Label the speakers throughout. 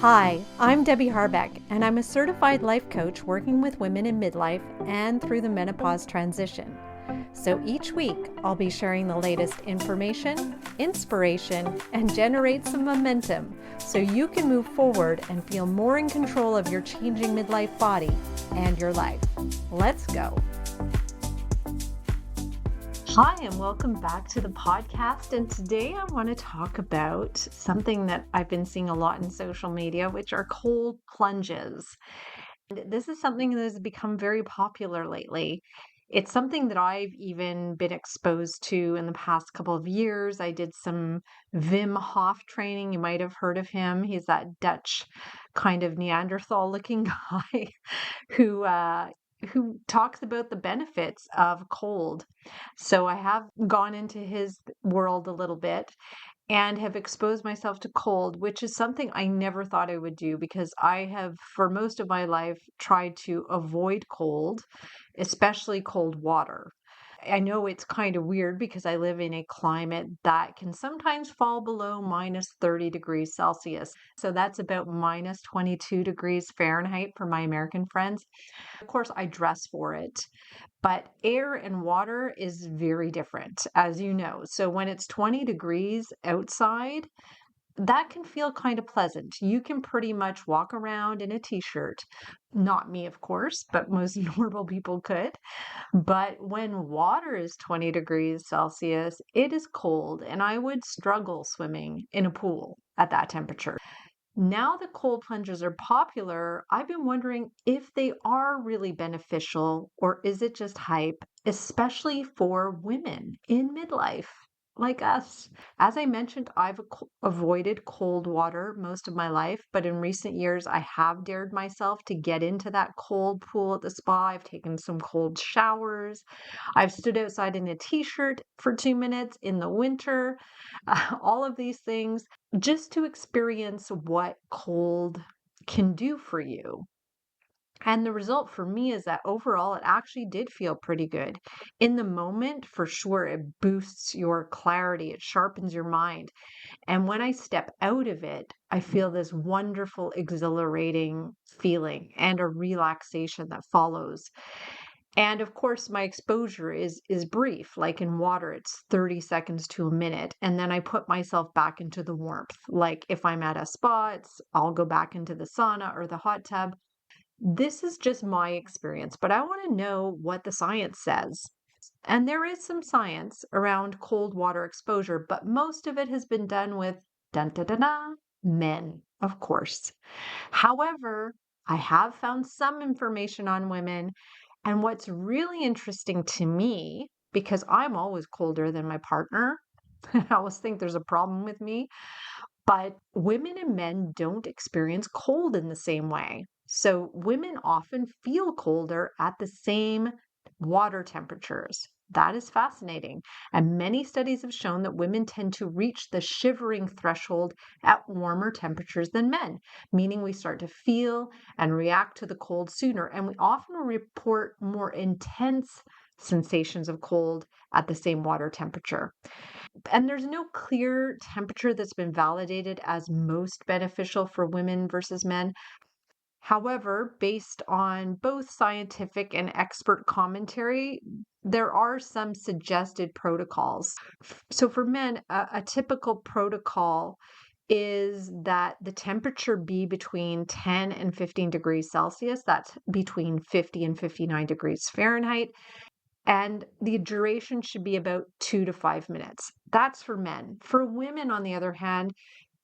Speaker 1: Hi, I'm Debbie Harbeck, and I'm a certified life coach working with women in midlife and through the menopause transition. So each week, I'll be sharing the latest information, inspiration, and generate some momentum so you can move forward and feel more in control of your changing midlife body and your life. Let's go. Hi, and welcome back to the podcast. And today I want to talk about something that I've been seeing a lot in social media, which are cold plunges. And this is something that has become very popular lately. It's something that I've even been exposed to in the past couple of years. I did some Wim Hof training. You might have heard of him. He's that Dutch kind of Neanderthal looking guy who who talks about the benefits of cold. So I have gone into his world a little bit and have exposed myself to cold, which is something I never thought I would do because I have, for most of my life, tried to avoid cold, especially cold water. I know it's kind of weird because I live in a climate that can sometimes fall below minus 30 degrees Celsius. So that's about minus 22 degrees Fahrenheit for my American friends. Of course, I dress for it. But air and water is very different, as you know. So when it's 20 degrees outside, that can feel kind of pleasant. You can pretty much walk around in a t-shirt. Not me, of course, but most normal people could. But when water is 20 degrees Celsius, it is cold, and I would struggle swimming in a pool at that temperature. Now that cold plunges are popular, I've been wondering if they are really beneficial or is it just hype, especially for women in midlife like us. As I mentioned, I've avoided cold water most of my life, but in recent years, I have dared myself to get into that cold pool at the spa. I've taken some cold showers. I've stood outside in a t-shirt for 2 minutes in the winter. All of these things just to experience what cold can do for you. And the result for me is that overall, it actually did feel pretty good. In the moment, for sure, it boosts your clarity, it sharpens your mind. And when I step out of it, I feel this wonderful, exhilarating feeling and a relaxation that follows. And of course, my exposure is brief. Like in water, it's 30 seconds to a minute. And then I put myself back into the warmth. Like if I'm at a spa, I'll go back into the sauna or the hot tub. This is just my experience, but I want to know what the science says. And there is some science around cold water exposure, but most of it has been done with dun da da da men, of course. However, I have found some information on women, and what's really interesting to me, because I'm always colder than my partner, I always think there's a problem with me, but women and men don't experience cold in the same way. So women often feel colder at the same water temperatures. That is fascinating. And many studies have shown that women tend to reach the shivering threshold at warmer temperatures than men, meaning we start to feel and react to the cold sooner. And we often report more intense sensations of cold at the same water temperature. And there's no clear temperature that's been validated as most beneficial for women versus men. However, based on both scientific and expert commentary, there are some suggested protocols. So for men, a typical protocol is that the temperature be between 10 and 15 degrees Celsius. That's between 50 and 59 degrees Fahrenheit. And the duration should be about 2 to 5 minutes. That's for men. For women, on the other hand,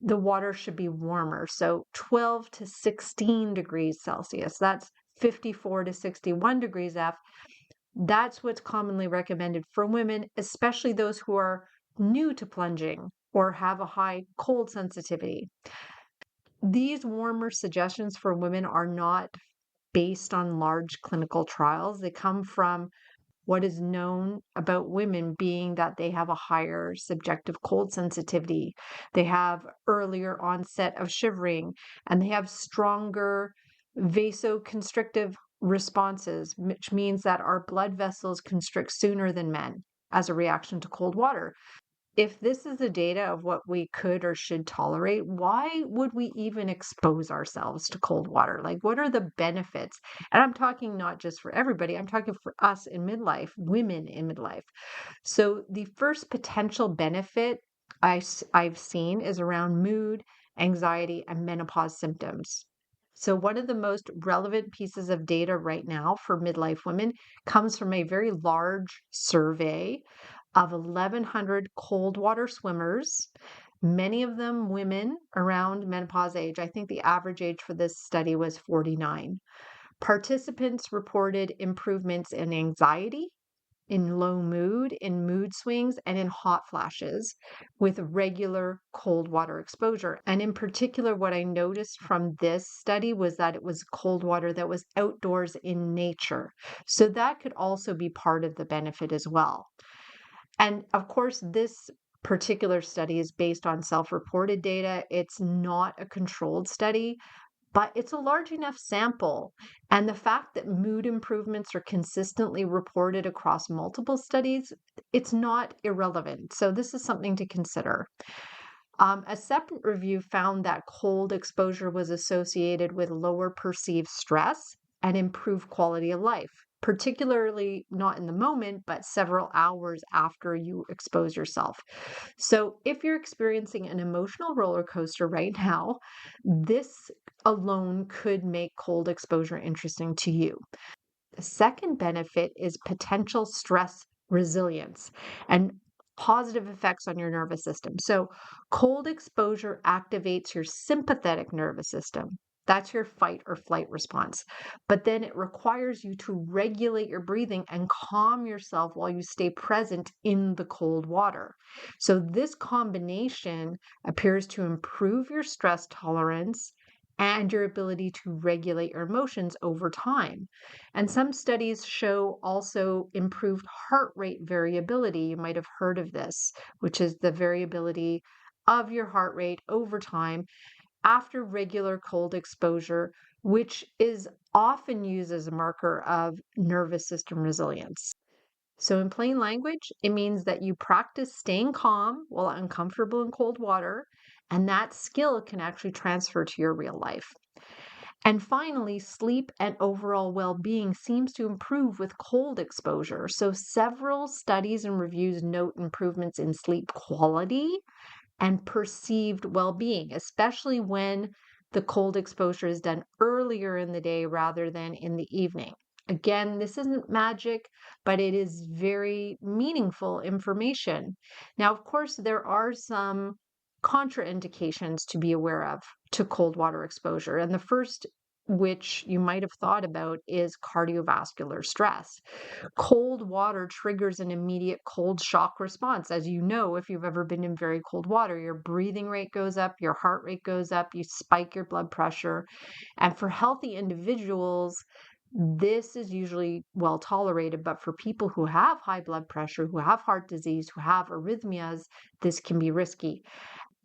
Speaker 1: the water should be warmer. So 12 to 16 degrees Celsius. That's 54 to 61 degrees F. That's what's commonly recommended for women, especially those who are new to plunging or have a high cold sensitivity. These warmer suggestions for women are not based on large clinical trials. They come from what is known about women being that they have a higher subjective cold sensitivity, they have earlier onset of shivering, and they have stronger vasoconstrictive responses, which means that our blood vessels constrict sooner than men as a reaction to cold water. if this is the data of what we could or should tolerate, why would we even expose ourselves to cold water? Like, what are the benefits? And I'm talking not just for everybody, I'm talking for us in midlife, women in midlife. So, the first potential benefit I've seen is around mood, anxiety, and menopause symptoms. So, one of the most relevant pieces of data right now for midlife women comes from a very large survey of 1,100 cold water swimmers, many of them women around menopause age. I think the average age for this study was 49. Participants reported improvements in anxiety, in low mood, in mood swings, and in hot flashes with regular cold water exposure. And in particular, what I noticed from this study was that it was cold water that was outdoors in nature. So that could also be part of the benefit as well. And of course, this particular study is based on self-reported data. It's not a controlled study, but it's a large enough sample. And the fact that mood improvements are consistently reported across multiple studies, it's not irrelevant. So this is something to consider. A separate review found that cold exposure was associated with lower perceived stress and improved quality of life, particularly not in the moment, but several hours after you expose yourself. So, if you're experiencing an emotional roller coaster right now, this alone could make cold exposure interesting to you. The second benefit is potential stress resilience and positive effects on your nervous system. So, cold exposure activates your sympathetic nervous system. That's your fight or flight response. But then it requires you to regulate your breathing and calm yourself while you stay present in the cold water. So, this combination appears to improve your stress tolerance and your ability to regulate your emotions over time. And some studies show also improved heart rate variability. You might have heard of this, which is the variability of your heart rate over time after regular cold exposure, which is often used as a marker of nervous system resilience. So, in plain language, it means that you practice staying calm while uncomfortable in cold water, and that skill can actually transfer to your real life. And finally, sleep and overall well being seems to improve with cold exposure. So, several studies and reviews note improvements in sleep quality and perceived well being, especially when the cold exposure is done earlier in the day rather than in the evening. Again, this isn't magic, but it is very meaningful information. Now, of course, there are some contraindications to be aware of to cold water exposure. And the first, which you might have thought about, is cardiovascular stress. Cold water triggers an immediate cold shock response. As you know, if you've ever been in very cold water, your breathing rate goes up, your heart rate goes up, you spike your blood pressure. And for healthy individuals, this is usually well tolerated. But for people who have high blood pressure, who have heart disease, who have arrhythmias, this can be risky.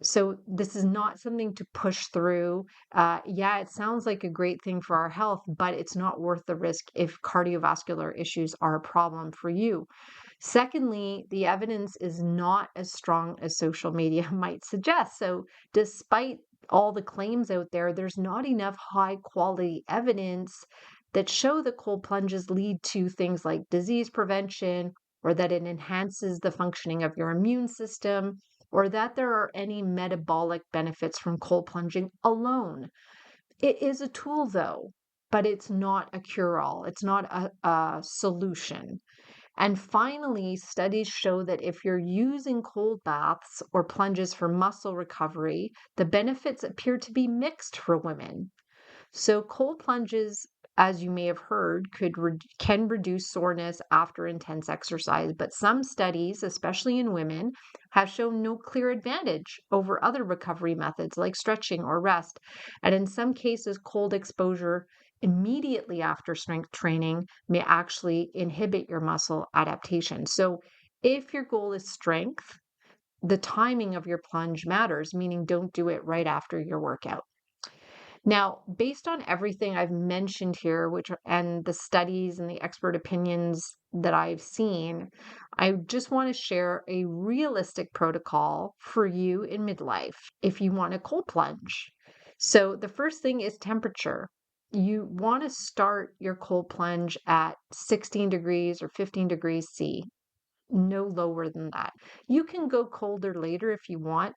Speaker 1: So this is not something to push through. Yeah, it sounds like a great thing for our health, but it's not worth the risk if cardiovascular issues are a problem for you. Secondly, the evidence is not as strong as social media might suggest. So despite all the claims out there, there's not enough high quality evidence that show that cold plunges lead to things like disease prevention, or that it enhances the functioning of your immune system, or that there are any metabolic benefits from cold plunging alone. It is a tool, though, but it's not a cure all, it's not a solution. And finally, studies show that if you're using cold baths or plunges for muscle recovery, the benefits appear to be mixed for women. So cold plunges, as you may have heard, can reduce soreness after intense exercise, but some studies, especially in women, have shown no clear advantage over other recovery methods like stretching or rest. And in some cases, cold exposure immediately after strength training may actually inhibit your muscle adaptation. So if your goal is strength, the timing of your plunge matters, meaning don't do it right after your workout. Now, based on everything I've mentioned here, which and the studies and the expert opinions that I've seen, I just want to share a realistic protocol for you in midlife if you want a cold plunge. So the first thing is temperature. You want to start your cold plunge at 16 degrees or 15 degrees C, no lower than that. You can go colder later if you want,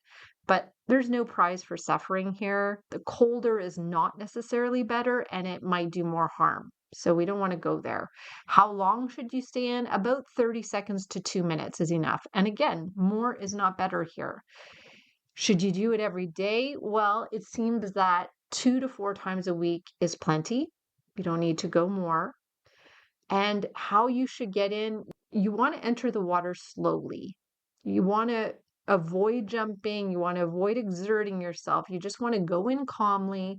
Speaker 1: but there's no prize for suffering here. The colder is not necessarily better and it might do more harm. So we don't want to go there. How long should you stay in? About 30 seconds to 2 minutes is enough. And again, more is not better here. Should you do it every day? Well, it seems that 2 to 4 times a week is plenty. You don't need to go more. And how you should get in, you want to enter the water slowly. You want to avoid jumping. You want to avoid exerting yourself. You just want to go in calmly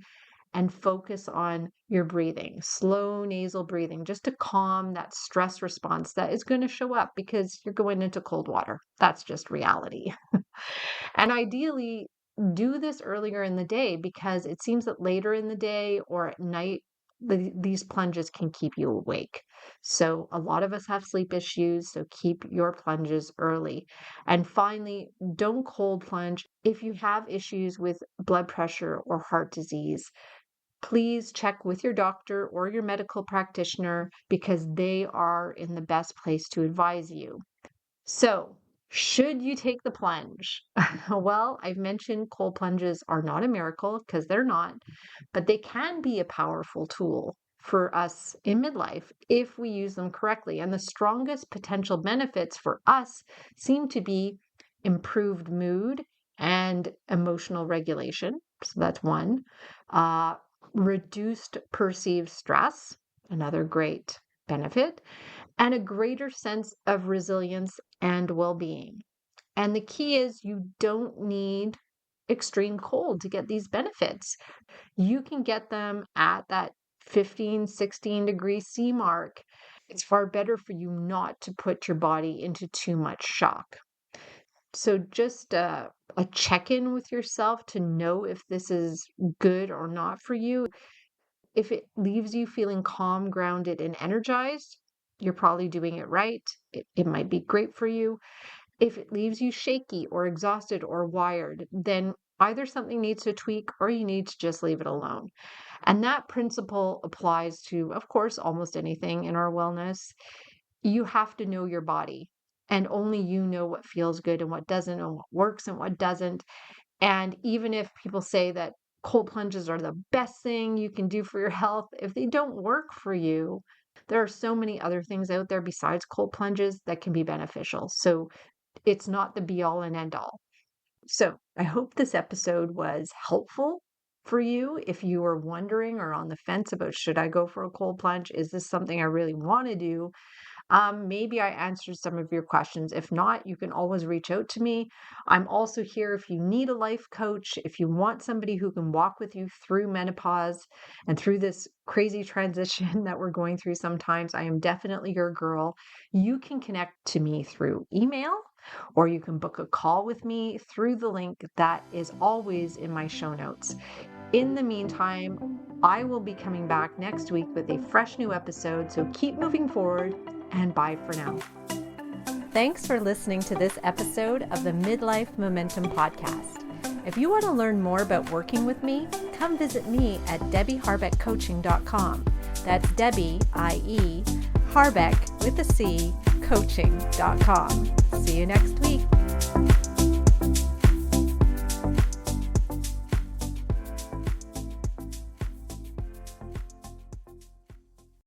Speaker 1: and focus on your breathing, slow nasal breathing, just to calm that stress response that is going to show up because you're going into cold water. That's just reality. And ideally, do this earlier in the day because it seems that later in the day or at night, these plunges can keep you awake. So, a lot of us have sleep issues, so keep your plunges early. And finally, don't cold plunge if you have issues with blood pressure or heart disease. Please check with your doctor or your medical practitioner because they are in the best place to advise you. So, should you take the plunge? Well, I've mentioned cold plunges are not a miracle because they're not, but they can be a powerful tool for us in midlife if we use them correctly. And the strongest potential benefits for us seem to be improved mood and emotional regulation. So that's one. Uh, Reduced perceived stress, another great benefit, and a greater sense of resilience and well-being. And the key is you don't need extreme cold to get these benefits. You can get them at that 15, 16 degree C mark. It's far better for you not to put your body into too much shock. So just a check-in with yourself to know if this is good or not for you. If it leaves you feeling calm, grounded, and energized, you're probably doing it right. It might be great for you. If it leaves you shaky or exhausted or wired, then either something needs to tweak or you need to just leave it alone. And that principle applies to, of course, almost anything in our wellness. You have to know your body, and only you know what feels good and what doesn't, and what works and what doesn't. And even if people say that cold plunges are the best thing you can do for your health, if they don't work for you, there are so many other things out there besides cold plunges that can be beneficial. So it's not the be all and end all. So I hope this episode was helpful for you. If you were wondering or on the fence about should I go for a cold plunge? Is this something I really want to do? Maybe I answered some of your questions. If not, you can always reach out to me. I'm also here if you need a life coach, if you want somebody who can walk with you through menopause and through this crazy transition that we're going through sometimes. I am definitely your girl. You can connect to me through email, or you can book a call with me through the link that is always in my show notes. In the meantime, I will be coming back next week with a fresh new episode, so keep moving forward, and bye for now. Thanks for listening to this episode of the Midlife Momentum Podcast. If you want to learn more about working with me, come visit me at debbieharbeckcoaching.com. That's Debbie, I-E, Harbeck with a C, coaching.com. See you next week.